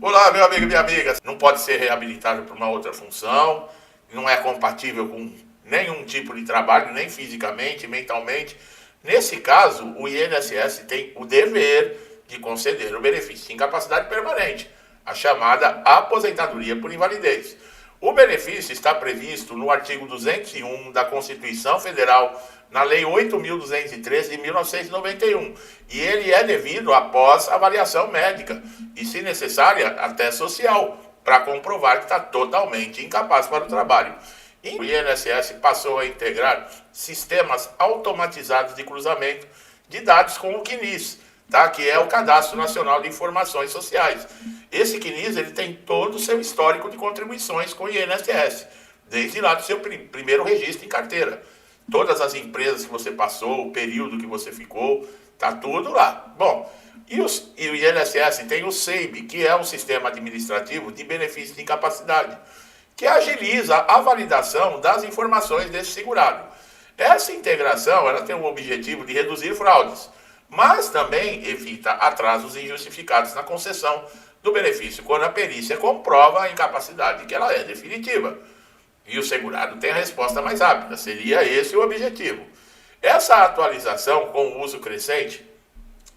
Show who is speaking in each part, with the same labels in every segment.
Speaker 1: Olá, meu amigo e minha amiga. Não pode ser reabilitado para uma outra função, não é compatível com nenhum tipo de trabalho, nem fisicamente, mentalmente. Nesse caso, o INSS tem o dever de conceder o benefício de incapacidade permanente, a chamada aposentadoria por invalidez. O benefício está previsto no artigo 201 da Constituição Federal, na Lei 8.213 de 1991, e ele é devido após avaliação médica e, se necessária, até social, para comprovar que está totalmente incapaz para o trabalho. E o INSS passou a integrar sistemas automatizados de cruzamento de dados com o CNIS, tá? Que é o Cadastro Nacional de Informações Sociais. Esse CNIS ele tem todo o seu histórico de contribuições com o INSS, desde lá do seu primeiro registro em carteira. Todas as empresas que você passou, o período que você ficou, tá tudo lá. Bom, e o INSS tem o SEIB, que é um sistema administrativo de benefício de incapacidade, que agiliza a validação das informações desse segurado. Essa integração ela tem o objetivo de reduzir fraudes, mas também evita atrasos injustificados na concessão do benefício, quando a perícia comprova a incapacidade, que ela é definitiva. E o segurado tem a resposta mais rápida, seria esse o objetivo. Essa atualização, com o uso crescente,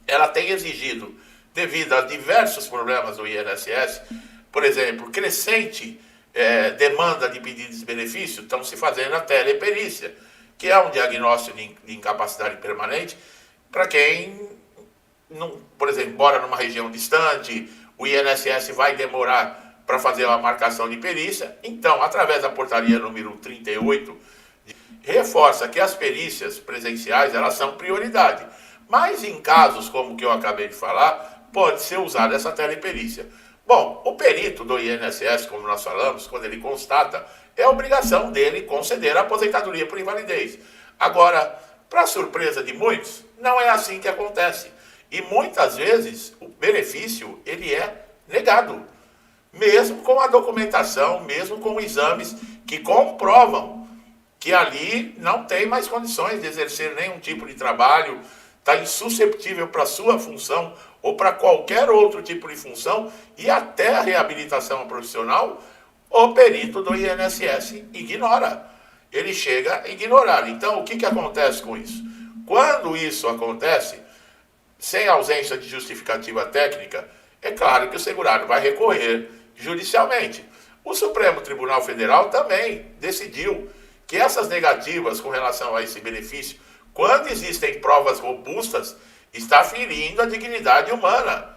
Speaker 1: ela tem exigido, devido a diversos problemas do INSS, por exemplo, crescente demanda de pedidos de benefício, estão se fazendo a teleperícia, que é um diagnóstico de incapacidade permanente para quem, não, por exemplo, mora numa região distante, o INSS vai demorar para fazer uma marcação de perícia. Então, através da portaria número 38, reforça que as perícias presenciais elas são prioridade. Mas em casos como o que eu acabei de falar, pode ser usada essa teleperícia. Bom, o perito do INSS, como nós falamos, quando ele constata, é obrigação dele conceder a aposentadoria por invalidez. Agora, para surpresa de muitos, não é assim que acontece. E muitas vezes o benefício ele é negado, mesmo com a documentação, mesmo com exames que comprovam que ali não tem mais condições de exercer nenhum tipo de trabalho, está insusceptível para a sua função ou para qualquer outro tipo de função e até a reabilitação profissional, o perito do INSS ignora. Ele chega a ignorar. Então, o que acontece com isso? Quando isso acontece, sem ausência de justificativa técnica, é claro que o segurado vai recorrer judicialmente. O Supremo Tribunal Federal também decidiu que essas negativas com relação a esse benefício, quando existem provas robustas, está ferindo a dignidade humana,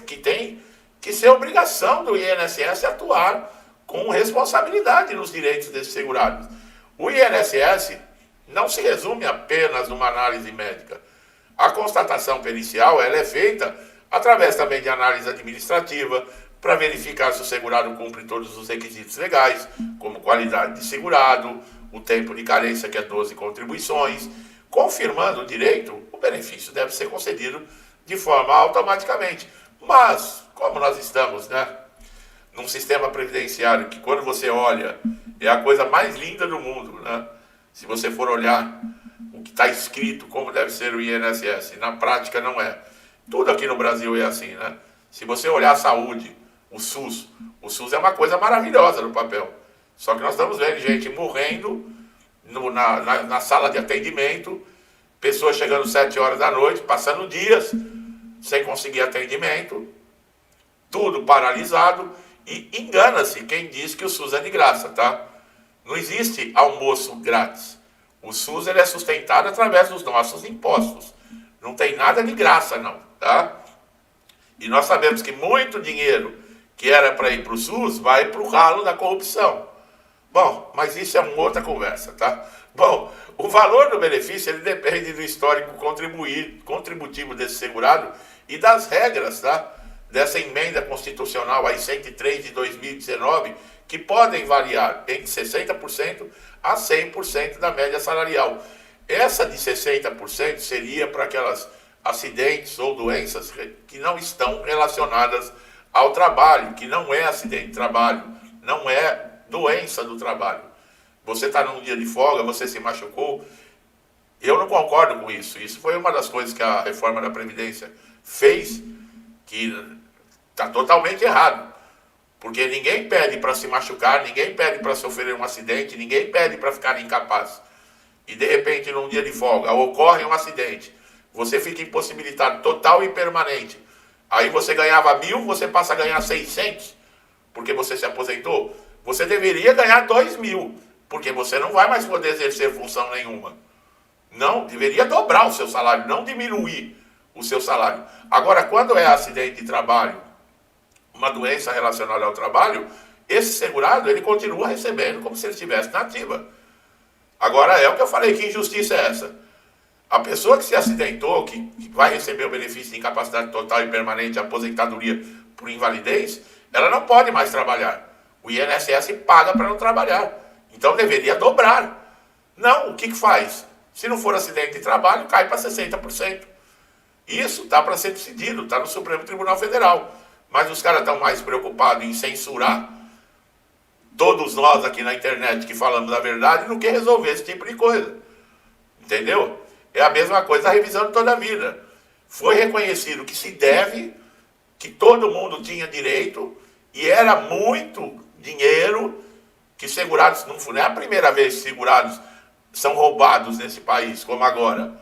Speaker 1: que tem que ser obrigação do INSS atuar com responsabilidade nos direitos desses segurados. O INSS não se resume apenas numa análise médica. A constatação pericial ela é feita através também de análise administrativa, para verificar se o segurado cumpre todos os requisitos legais, como qualidade de segurado, o tempo de carência, que é 12 contribuições. Confirmando o direito, o benefício deve ser concedido de forma automaticamente. Mas, como nós estamos, num sistema previdenciário que, quando você olha, é a coisa mais linda do mundo, Se você for olhar o que está escrito, como deve ser o INSS, na prática não é. Tudo aqui no Brasil é assim, Se você olhar a saúde, o SUS é uma coisa maravilhosa no papel. Só que nós estamos vendo gente morrendo na sala de atendimento, pessoas chegando 7 horas da noite, passando dias sem conseguir atendimento, tudo paralisado, e engana-se quem diz que o SUS é de graça, tá? Não existe almoço grátis. O SUS ele é sustentado através dos nossos impostos. Não tem nada de graça, não, tá? E nós sabemos que muito dinheiro que era para ir para o SUS vai para o ralo da corrupção. Bom, mas isso é uma outra conversa, tá? Bom, o valor do benefício ele depende do histórico contributivo desse segurado e das regras, tá? Dessa emenda constitucional aí 103 de 2019, que podem variar entre 60% a 100% da média salarial. Essa de 60% seria para aquelas acidentes ou doenças que não estão relacionadas ao trabalho, que não é acidente de trabalho, não é doença do trabalho. Você está num dia de folga, você se machucou. Eu não concordo com isso. Isso foi uma das coisas que a reforma da Previdência fez, que Está totalmente errado. Porque ninguém pede para se machucar, ninguém pede para sofrer um acidente, ninguém pede para ficar incapaz. E de repente, num dia de folga, ocorre um acidente. Você fica impossibilitado total e permanente. Aí você ganhava 1.000, você passa a ganhar 600, porque você se aposentou. Você deveria ganhar 2.000, porque você não vai mais poder exercer função nenhuma. Não, deveria dobrar o seu salário, não diminuir o seu salário. Agora, quando é acidente de trabalho, uma doença relacionada ao trabalho, esse segurado, ele continua recebendo como se ele estivesse na ativa. Agora, é o que eu falei, que injustiça é essa? A pessoa que se acidentou, que vai receber o benefício de incapacidade total e permanente, aposentadoria por invalidez, ela não pode mais trabalhar. O INSS paga para não trabalhar. Então deveria dobrar. Não, o que faz? Se não for acidente de trabalho, cai para 60%. Isso está para ser decidido, está no Supremo Tribunal Federal. Mas os caras estão mais preocupados em censurar todos nós aqui na internet que falamos a verdade do que resolver esse tipo de coisa. Entendeu? É a mesma coisa a revisão de toda a vida. Foi reconhecido que se deve, que todo mundo tinha direito, e era muito dinheiro que segurados, não é a primeira vez que segurados são roubados nesse país, como agora.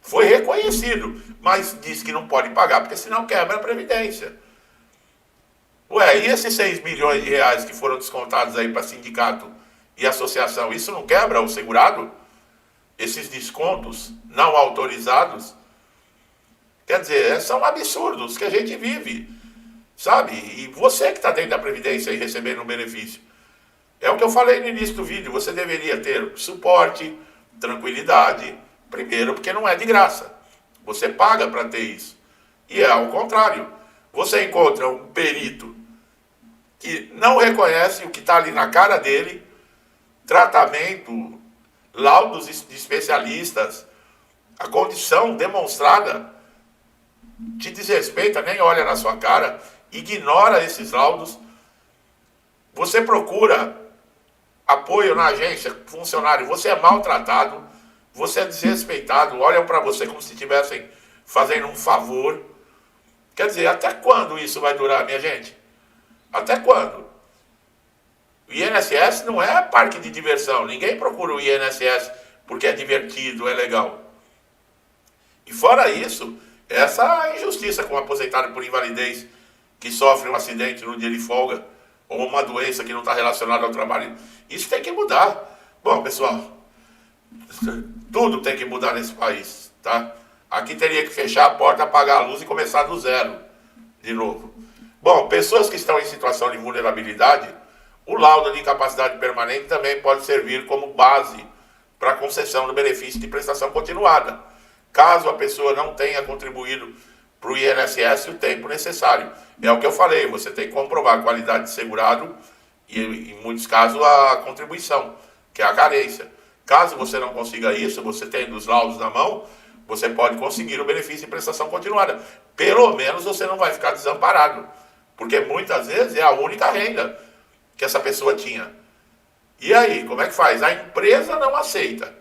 Speaker 1: Foi reconhecido, mas diz que não pode pagar, porque senão quebra a Previdência. Ué, e esses 6 bilhões de reais que foram descontados aí para sindicato e associação, isso não quebra o segurado? Esses descontos não autorizados? Quer dizer, são absurdos que a gente vive, sabe? E você que está dentro da Previdência e recebendo um benefício. É o que eu falei no início do vídeo, você deveria ter suporte, tranquilidade. Primeiro, porque não é de graça. Você paga para ter isso. E é ao contrário. Você encontra um perito que não reconhece o que está ali na cara dele, tratamento, laudos de especialistas, a condição demonstrada, te desrespeita, nem olha na sua cara, ignora esses laudos. Você procura apoio na agência, funcionário, você é maltratado, você é desrespeitado, olham para você como se estivessem fazendo um favor. Quer dizer, até quando isso vai durar, minha gente? Até quando? O INSS não é parque de diversão. Ninguém procura o INSS porque é divertido, é legal. E fora isso, essa injustiça com o aposentado por invalidez que sofre um acidente no dia de folga ou uma doença que não está relacionada ao trabalho, isso tem que mudar. Bom, pessoal, tudo tem que mudar nesse país, tá? Aqui teria que fechar a porta, apagar a luz e começar do zero, de novo. Bom, pessoas que estão em situação de vulnerabilidade, o laudo de incapacidade permanente também pode servir como base para a concessão do benefício de prestação continuada, caso a pessoa não tenha contribuído para o INSS o tempo necessário. É o que eu falei, você tem que comprovar a qualidade de segurado e, em muitos casos, a contribuição, que é a carência. Caso você não consiga isso, você tendo os laudos na mão, você pode conseguir o benefício de prestação continuada. Pelo menos você não vai ficar desamparado, porque muitas vezes é a única renda que essa pessoa tinha. E aí, como é que faz? A empresa não aceita.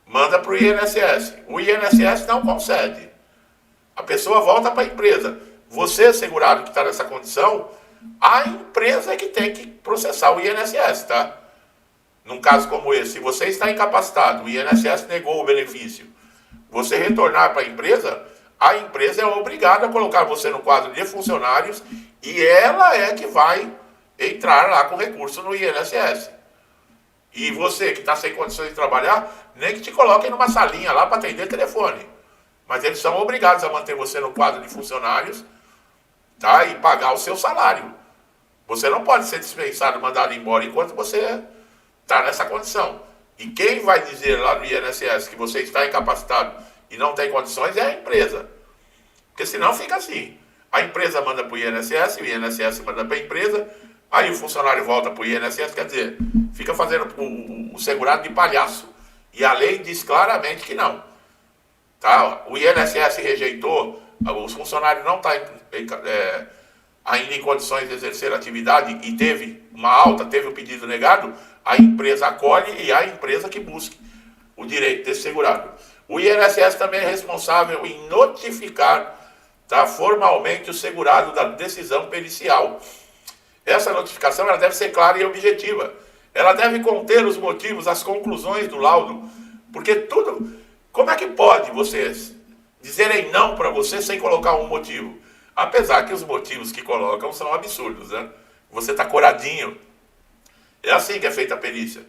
Speaker 1: Manda para o INSS. O INSS não concede. A pessoa volta para a empresa. Você, segurado que está nessa condição, a empresa é que tem que processar o INSS, tá? Num caso como esse, se você está incapacitado, o INSS negou o benefício, você retornar para a empresa é obrigada a colocar você no quadro de funcionários e ela é que vai entrar lá com recurso no INSS. E você que está sem condições de trabalhar, nem que te coloquem numa salinha lá para atender telefone. Mas eles são obrigados a manter você no quadro de funcionários, tá? E pagar o seu salário. Você não pode ser dispensado, mandado embora enquanto você está nessa condição. E quem vai dizer lá no INSS que você está incapacitado e não tem condições é a empresa. Porque senão fica assim. A empresa manda para o INSS manda para a empresa, aí o funcionário volta para o INSS, quer dizer, fica fazendo o segurado de palhaço. E a lei diz claramente que não. Tá? O INSS rejeitou, os funcionários não estão ainda em condições de exercer atividade e teve uma alta, teve o pedido negado, a empresa acolhe e é a empresa que busque o direito desse segurado. O INSS também é responsável em notificar tá, formalmente o segurado da decisão pericial. Essa notificação ela deve ser clara e objetiva. Ela deve conter os motivos, as conclusões do laudo, porque tudo... Como é que pode vocês dizerem não para você sem colocar um motivo? Apesar que os motivos que colocam são absurdos, né? Você está coradinho. É assim que é feita a perícia.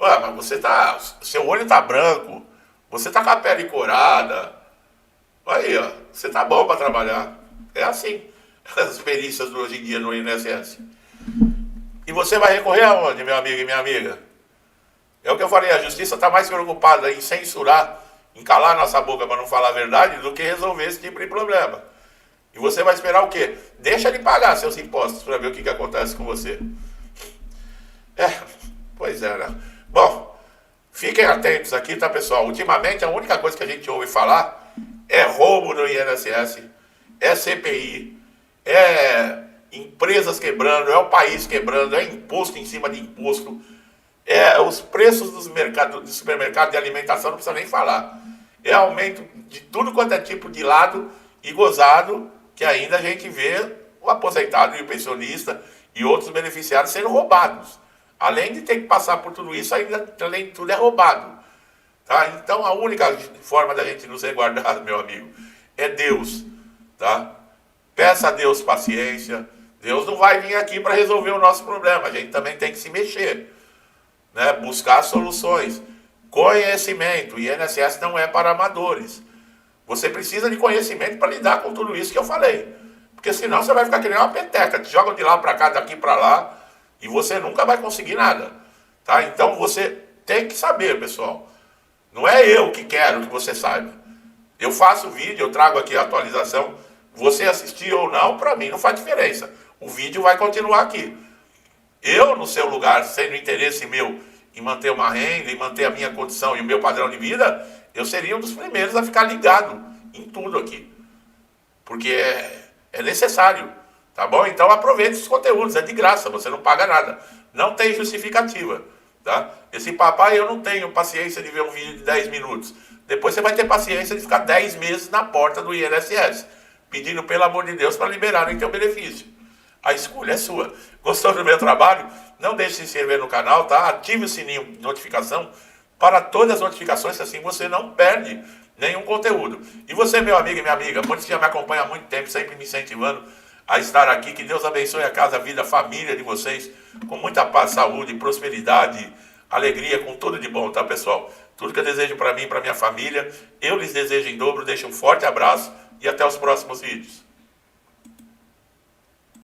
Speaker 1: Ué, mas você tá... Seu olho está branco, você está com a pele corada. Aí, ó, você tá bom para trabalhar. É assim as perícias de hoje em dia no INSS. E você vai recorrer aonde, meu amigo e minha amiga? É o que eu falei, a justiça está mais preocupada em censurar, em calar nossa boca para não falar a verdade, do que resolver esse tipo de problema. E você vai esperar o quê? Deixa de pagar seus impostos para ver o que acontece com você. Pois é, né? Bom, fiquem atentos aqui, tá, pessoal? Ultimamente, a única coisa que a gente ouve falar é roubo no INSS, é CPI, é empresas quebrando, é o país quebrando, é imposto em cima de imposto, é os preços dos mercados, de supermercado de alimentação, não precisa nem falar. É aumento de tudo quanto é tipo de lado e gozado, que ainda a gente vê o aposentado e o pensionista e outros beneficiários sendo roubados. Além de ter que passar por tudo isso, ainda, além de tudo, é roubado. Tá? Então, a única forma da gente nos resguardar, meu amigo, é Deus. Tá? Peça a Deus paciência. Deus não vai vir aqui para resolver o nosso problema. A gente também tem que se mexer, né? Buscar soluções. Conhecimento. O INSS não é para amadores. Você precisa de conhecimento para lidar com tudo isso que eu falei. Porque senão você vai ficar que nem uma peteca. Te jogam de lá para cá, daqui para lá, e você nunca vai conseguir nada. Tá? Então você tem que saber, pessoal. Não é eu que quero que você saiba. Eu faço vídeo, eu trago aqui a atualização. Você assistir ou não, para mim não faz diferença. O vídeo vai continuar aqui. Eu, no seu lugar, sendo interesse meu em manter uma renda, em manter a minha condição e o meu padrão de vida, eu seria um dos primeiros a ficar ligado em tudo aqui. Porque é necessário, tá bom? Então aproveite esses conteúdos, é de graça, você não paga nada. Não tem justificativa, tá? Esse papai, eu não tenho paciência de ver um vídeo de 10 minutos. Depois você vai ter paciência de ficar 10 meses na porta do INSS, pedindo pelo amor de Deus para liberarem teu benefício. A escolha é sua. Gostou do meu trabalho? Não deixe de se inscrever no canal, tá? Ative o sininho de notificação para todas as notificações, que assim você não perde nenhum conteúdo. E você, meu amigo e minha amiga, muitos que já me acompanham há muito tempo, sempre me incentivando a estar aqui, que Deus abençoe a casa, a vida, a família de vocês, com muita paz, saúde, prosperidade, alegria, com tudo de bom, tá, pessoal? Tudo que eu desejo para mim e para minha família, eu lhes desejo em dobro. Deixo um forte abraço e até os próximos vídeos.